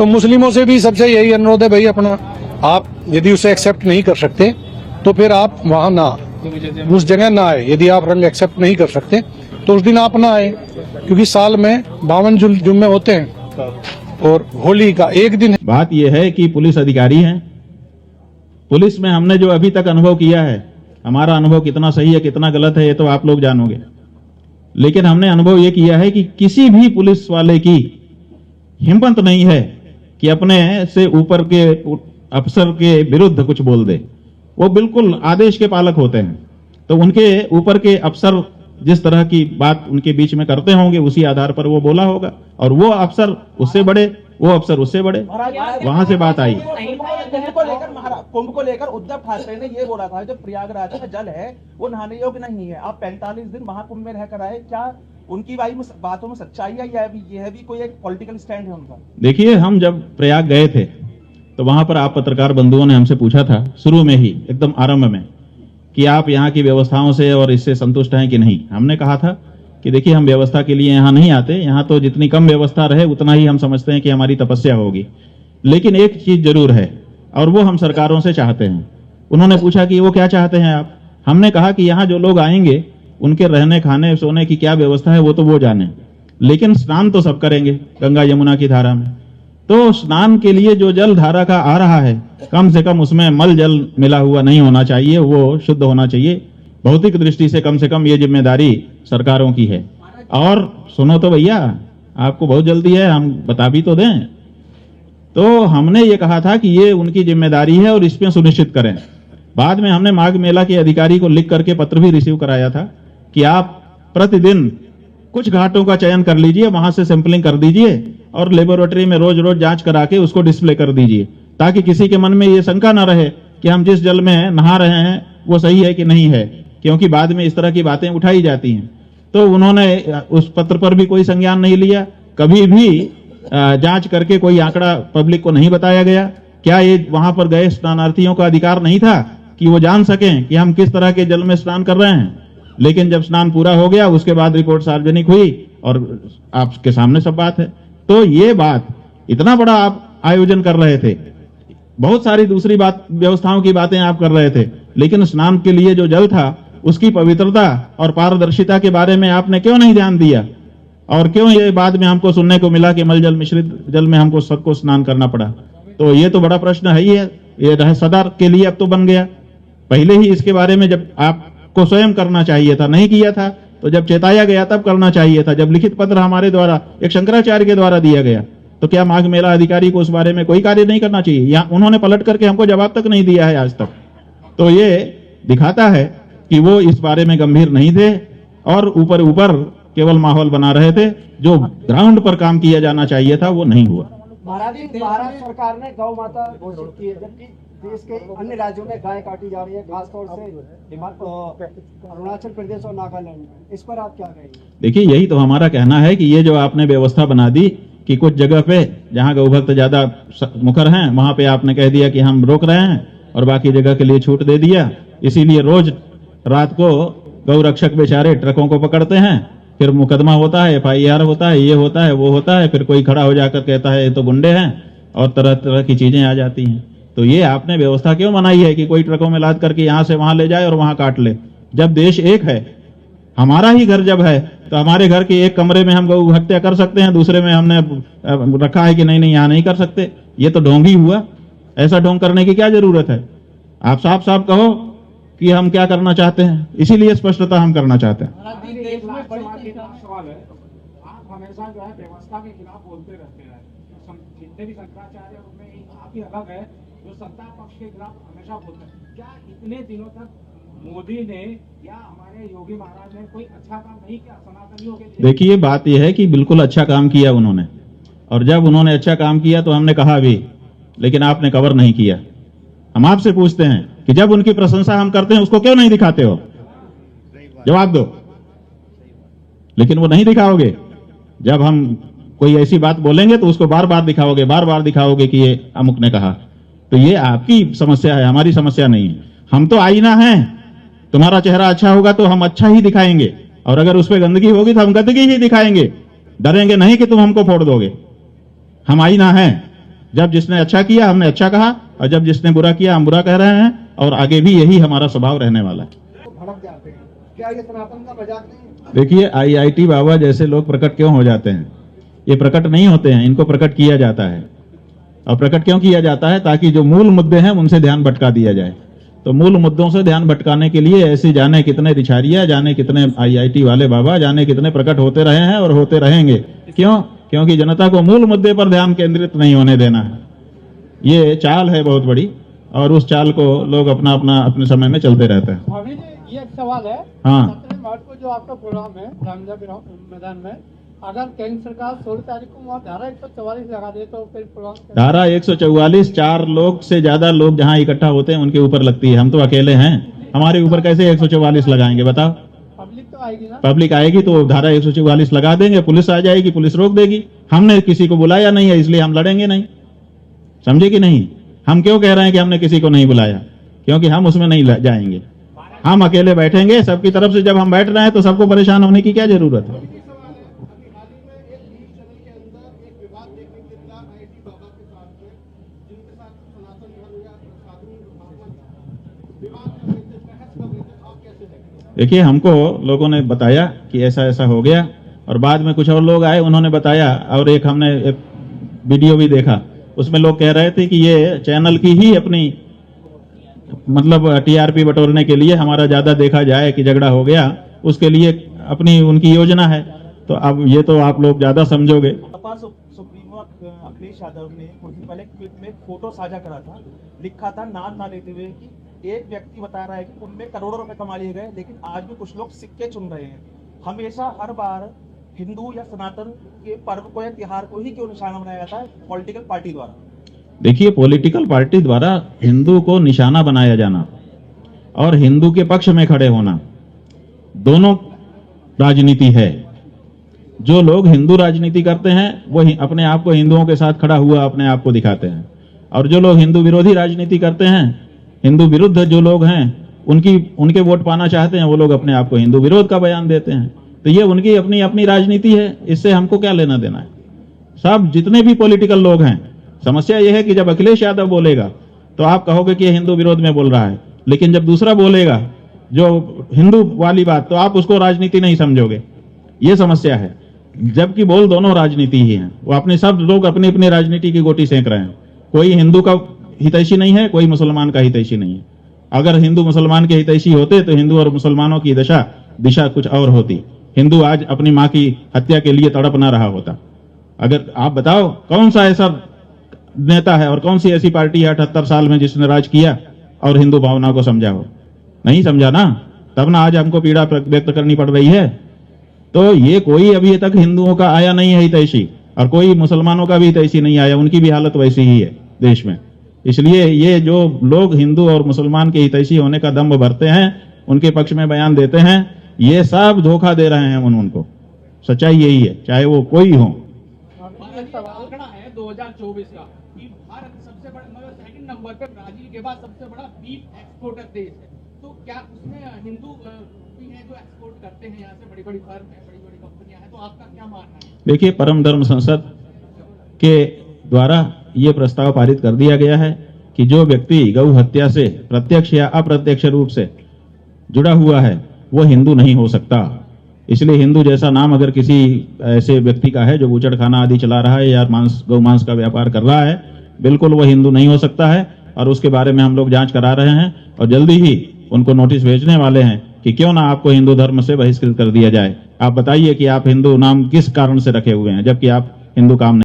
तो मुस्लिमों से भी सबसे यही अनुरोध है भाई, अपना आप यदि उसे एक्सेप्ट नहीं कर सकते तो फिर आप वहां ना, उस जगह ना आए। यदि आप रंग एक्सेप्ट नहीं कर सकते तो उस दिन आप ना आए, क्योंकि साल में 52 जुम्मे होते हैं और होली का एक दिन। बात यह है कि पुलिस अधिकारी हैं, पुलिस में हमने जो अभी तक अनुभव किया है, हमारा अनुभव कितना सही है कितना गलत है ये तो आप लोग जानोगे, लेकिन हमने अनुभव ये किया है कि किसी भी पुलिस वाले की हिम्मत नहीं है कि अपने से ऊपर के अफसर के विरुद्ध कुछ बोल दे। वो बिल्कुल आदेश के पालक होते हैं, तो उनके ऊपर के अफसर जिस तरह की बात उनके बीच में करते होंगे उसी आधार पर वो बोला होगा, और वो अफसर उससे बड़े, वो अफसर उससे बड़े, वहां से बात आई। कुंभ को लेकर उद्धव ठाकरे ने ये बोला था जो प्रयागराज में जल है वो नहाने योग्य नहीं है, आप 45 दिन महाकुंभ में रहकर आए, क्या उनकी बातों में सच्चाई है या यह भी कोई एक पॉलिटिकल स्टैंड है उनका? देखिए, हम जब प्रयाग गए थे तो वहां पर आप पत्रकार बंधुओं ने हमसे पूछा था शुरू में ही, एकदम आरंभ में, कि आप यहाँ की व्यवस्थाओं से और इससे संतुष्ट हैं कि नहीं। हमने कहा था कि देखिए, हम व्यवस्था के लिए यहाँ नहीं आते, यहाँ तो जितनी कम व्यवस्था रहे उतना ही हम समझते हैं कि हमारी तपस्या होगी, लेकिन एक चीज जरूर है और वो हम सरकारों से चाहते हैं। उन्होंने पूछा कि वो क्या चाहते हैं आप? हमने कहा कि यहाँ जो लोग आएंगे उनके रहने खाने सोने की क्या व्यवस्था है वो तो वो जाने, लेकिन स्नान तो सब करेंगे गंगा यमुना की धारा में। तो स्नान के लिए जो जल धारा का आ रहा है, कम से कम उसमें मल जल मिला हुआ नहीं होना चाहिए, वो शुद्ध होना चाहिए। भौतिक दृष्टि से कम ये जिम्मेदारी सरकारों की है। और सुनो तो भैया, आपको बहुत जल्दी है, हम बता भी तो दें। तो हमने ये कहा था कि ये उनकी जिम्मेदारी है और इसमें सुनिश्चित करें। बाद में हमने माघ मेला के अधिकारी को लिख करके पत्र भी रिसीव कराया था कि आप प्रतिदिन कुछ घाटों का चयन कर लीजिए, वहां से सैंपलिंग कर दीजिए और लेबोरेटरी में रोज रोज जांच करा के उसको डिस्प्ले कर दीजिए, ताकि किसी के मन में ये शंका ना रहे कि हम जिस जल में नहा रहे हैं वो सही है कि नहीं है, क्योंकि बाद में इस तरह की बातें उठाई जाती हैं। तो उन्होंने उस पत्र पर भी कोई संज्ञान नहीं लिया, कभी भी जांच करके कोई आंकड़ा पब्लिक को नहीं बताया गया। क्या ये वहां पर गए स्नानार्थियों का अधिकार नहीं था कि वो जान सकें कि हम किस तरह के जल में स्नान कर रहे हैं? लेकिन जब स्नान पूरा हो गया उसके बाद रिपोर्ट सार्वजनिक हुई और आपके सामने सब बात है। तो ये बात, इतना बड़ा आप आयोजन कर रहे थे, बहुत सारी दूसरी बात व्यवस्थाओं की बातें आप कर रहे थे, लेकिन स्नान के लिए जो जल था उसकी पवित्रता और पारदर्शिता के बारे में आपने क्यों नहीं ध्यान दिया? और क्यों ये बाद में हमको सुनने को मिला कि मल जल मिश्रित जल में हमको सबको स्नान करना पड़ा? तो ये तो बड़ा प्रश्न है ही है, ये रह सदा के लिए अब तो बन गया। पहले ही इसके बारे में जब आपको स्वयं करना चाहिए था, नहीं किया था, तो जब चेताया गया तब करना चाहिए था। जब लिखित पत्र हमारे द्वारा एक शंकराचार्य के द्वारा दिया गया, तो क्या माघ मेला अधिकारी को उस बारे में कोई कार्य नहीं करना चाहिए? या उन्होंने पलट करके हमको जवाब तक नहीं दिया है आज तक। तो ये दिखाता है कि वो इस बारे में गंभीर नहीं थे और ऊपर ऊपर केवल माहौल बना रहे थे। जो ग्राउंड पर काम किया जाना चाहिए था वो नहीं हुआ। महाराष्ट्र सरकार ने गौ माता घोषित की है, जबकि देश के अन्य राज्यों में गाय काटी जा रही है, खासतौर से अरुणाचल प्रदेश और नागालैंड में। इस पर आप क्या कहेंगे? देखिए, यही तो हमारा कहना है कि ये जो आपने व्यवस्था बना दी कि कुछ जगह पे जहां गौ भक्त ज्यादा मुखर हैं वहां पे आपने कह दिया कि हम रोक रहे हैं और बाकी जगह के लिए छूट दे दिया। इसीलिए रोज रात को गौ रक्षक बेचारे ट्रकों को पकड़ते हैं, फिर मुकदमा होता है, FIR होता है, ये होता है, वो होता है, फिर कोई खड़ा हो जाकर कहता है ये तो गुंडे हैं और तरह तरह की चीजें आ जाती हैं। तो ये आपने व्यवस्था क्यों बनाई है कि कोई ट्रकों में लाद करके यहां से वहां ले जाए और वहां काट ले? जब देश एक है, हमारा ही घर जब है, तो हमारे घर के एक कमरे में हम गौ हत्या कर सकते हैं, दूसरे में हमने रखा है कि नहीं नहीं यहाँ नहीं कर सकते। ये तो ढोंग ही हुआ। ऐसा ढोंग करने की क्या जरूरत है? आप साफ साफ कहो कि हम क्या करना चाहते हैं, इसीलिए स्पष्टता हम करना चाहते हैं। सवाल है, आप हमेशा जो है व्यवस्था के खिलाफ बोलते रहते हैं, जितने भी शंकराचार्य उनमें आप ही अलग है जो सत्ता पक्ष के खिलाफ हमेशा बोलते हैं। क्या इतने दिनों तक मोदी ने या हमारे योगी महाराज ने कोई अच्छा काम नहीं किया सनातनियों के लिए? देखिए, बात यह है कि बिल्कुल अच्छा काम किया उन्होंने, और जब उन्होंने अच्छा काम किया तो हमने कहा भी, लेकिन आपने कवर नहीं किया। हम आपसे पूछते हैं कि जब उनकी प्रशंसा हम करते हैं उसको क्यों नहीं दिखाते हो? जवाब दो। लेकिन वो नहीं दिखाओगे। जब हम कोई ऐसी बात बोलेंगे तो उसको बार बार दिखाओगे, बार बार दिखाओगे कि ये अमुक ने कहा। तो ये आपकी समस्या है, हमारी समस्या नहीं है। हम तो आईना हैं, तुम्हारा चेहरा अच्छा होगा तो हम अच्छा ही दिखाएंगे, और अगर उस पर गंदगी होगी तो हम गंदगी ही दिखाएंगे। डरेंगे नहीं कि तुम हमको फोड़ दोगे। हम आईना हैं, जब जिसने अच्छा किया हमने अच्छा कहा, और जब जिसने बुरा किया हम बुरा कह रहे हैं, और आगे भी यही हमारा स्वभाव रहने वाला है। तो भड़क जाते हैं, क्या ये सनातन का मजाक नहीं है? देखिए, IIT बाबा जैसे लोग प्रकट क्यों हो जाते हैं? ये प्रकट नहीं होते हैं, इनको प्रकट किया जाता है। और प्रकट क्यों किया जाता है? ताकि जो मूल मुद्दे हैं उनसे ध्यान भटका दिया जाए। तो मूल मुद्दों से ध्यान भटकाने के लिए ऐसे जाने कितने रिछारिया, जाने कितने IIT वाले बाबा, जाने कितने प्रकट होते रहे हैं और होते रहेंगे। क्यों? क्योंकि जनता को मूल मुद्दे पर ध्यान केंद्रित नहीं होने देना है। ये चाल है बहुत बड़ी, और उस चाल को लोग अपना अपना अपने समय में चलते रहते हैं। स्वामी जी, ये एक सवाल है। हाँ। 17 मार्च को जो आपका प्रोग्राम है रामलीला मैदान में, अगर केंद्र सरकार 16 तारीख को वहाँ धारा 144 लगा दे तो फिर प्रोग्राम धारा 144 4 लोग से ज्यादा लोग जहां इकट्ठा होते हैं उनके ऊपर लगती है। हम तो अकेले हैं, हमारे ऊपर कैसे 144 लगाएंगे बताओ? पब्लिक तो आएगी ना। पब्लिक आएगी तो धारा 144 लगा देंगे, पुलिस आ जाएगी, पुलिस रोक देगी। हमने किसी को बुलाया नहीं है, इसलिए हम लड़ेंगे नहीं। समझे कि नहीं? हम क्यों कह रहे हैं कि हमने किसी को नहीं बुलाया? क्योंकि हम उसमें नहीं जाएंगे। हम अकेले बैठेंगे सबकी तरफ से। जब हम बैठ रहे हैं तो सबको परेशान होने की क्या जरूरत है? देखिए, हमको लोगों ने बताया कि ऐसा ऐसा हो गया, और बाद में कुछ और लोग आए, उन्होंने बताया, और एक हमने एक वीडियो भी देखा, उसमें लोग कह रहे थे कि ये चैनल की ही अपनी मतलब TRP बटोरने के लिए, हमारा ज्यादा देखा जाए कि झगड़ा हो गया, उसके लिए अपनी उनकी योजना है। तो अब ये तो आप लोग ज्यादा समझोगे। सुप्रीमो अखिलेश यादव ने कुछ दिन पहले ट्वीट में फोटो साझा करा था, लिखा था नाम ना लेते हुए कि एक व्यक्ति बता रहा है कि उनमें करोड़ों रुपए कमा लिए गए, लेकिन आज भी कुछ लोग सिक्के चुन रहे हैं। हमेशा हर बार हिंदू या सनातन के पर्व को या त्योहार को ही क्यों निशाना बनाया जाता है पॉलिटिकल पार्टी द्वारा? देखिए, पॉलिटिकल पार्टी द्वारा हिंदू को निशाना बनाया जाना और हिंदू के पक्ष में खड़े होना दोनों राजनीति है। जो लोग हिंदू राजनीति करते हैं वो अपने आप को हिंदुओं के साथ खड़ा हुआ अपने आप को दिखाते हैं, और जो लोग हिंदू विरोधी राजनीति करते हैं, हिंदू विरुद्ध जो लोग हैं, उनके वोट पाना चाहते हैं, वो लोग अपने आप को हिंदू विरोध का बयान देते हैं। तो ये उनकी अपनी अपनी राजनीति है, इससे हमको क्या लेना देना है? सब जितने भी पॉलिटिकल लोग हैं, समस्या यह है कि जब अखिलेश यादव बोलेगा तो आप कहोगे कि ये हिंदू विरोध में बोल रहा है, लेकिन जब दूसरा बोलेगा जो हिंदू वाली बात, तो आप उसको राजनीति नहीं समझोगे। ये समस्या है। जबकि बोल दोनों राजनीति ही है। वो अपने सब लोग अपनी अपनी राजनीति की गोटी सेंक रहे हैं। कोई हिंदू का हितैषी नहीं है, कोई मुसलमान का हितैषी नहीं है। अगर हिंदू मुसलमान के हितैषी होते तो हिंदू और मुसलमानों की दिशा कुछ और होती। हिंदू आज अपनी मां की हत्या के लिए तड़प ना रहा होता। अगर आप बताओ कौन सा ऐसा नेता है और कौन सी ऐसी पार्टी है 78 साल में जिसने राज किया और हिंदू भावना को समझा हो? नहीं समझा ना, तब ना आज हमको पीड़ा व्यक्त करनी पड़ रही है। तो ये कोई अभी तक हिंदुओं का आया नहीं है हितैषी, और कोई मुसलमानों का भी हितैषी नहीं आया। उनकी भी हालत वैसी ही है देश में। इसलिए ये जो लोग हिंदू और मुसलमान के हितैषी होने का दम्भ भरते हैं, उनके पक्ष में बयान देते हैं, ये सब धोखा दे रहे हैं उनको। सच्चाई यही है, चाहे वो कोई हो। आंकड़ा है 2024 का कि भारत सबसे बड़ा, मतलब सेकंड नंबर पे ब्राजील के बाद सबसे बड़ा बीफ एक्सपोर्टर देश है। तो क्या उसमें हिंदू भी हैं जो एक्सपोर्ट करते हैं यहाँ से? बड़ी बड़ी फर्म है, बड़ी बड़ी कंपनियां हैं, तो आपका क्या मानना है? देखिए, परम धर्म संसद के द्वारा ये प्रस्ताव पारित कर दिया गया है कि जो व्यक्ति गौ हत्या से प्रत्यक्ष या अप्रत्यक्ष रूप से जुड़ा हुआ है वो हिंदू नहीं हो सकता। इसलिए हिंदू जैसा नाम अगर किसी ऐसे व्यक्ति का है जो बूचड़खाना आदि चला रहा है या गौ मांस का व्यापार कर रहा है, बिल्कुल वो हिंदू नहीं हो सकता है। और उसके बारे में हम लोग जांच करा रहे हैं और जल्दी ही उनको नोटिस भेजने वाले हैं कि क्यों ना आपको हिंदू धर्म से बहिष्कृत कर दिया जाए। आप बताइए कि आप हिंदू नाम किस कारण से रखे हुए हैं, जबकि आप हिंदू काम नहीं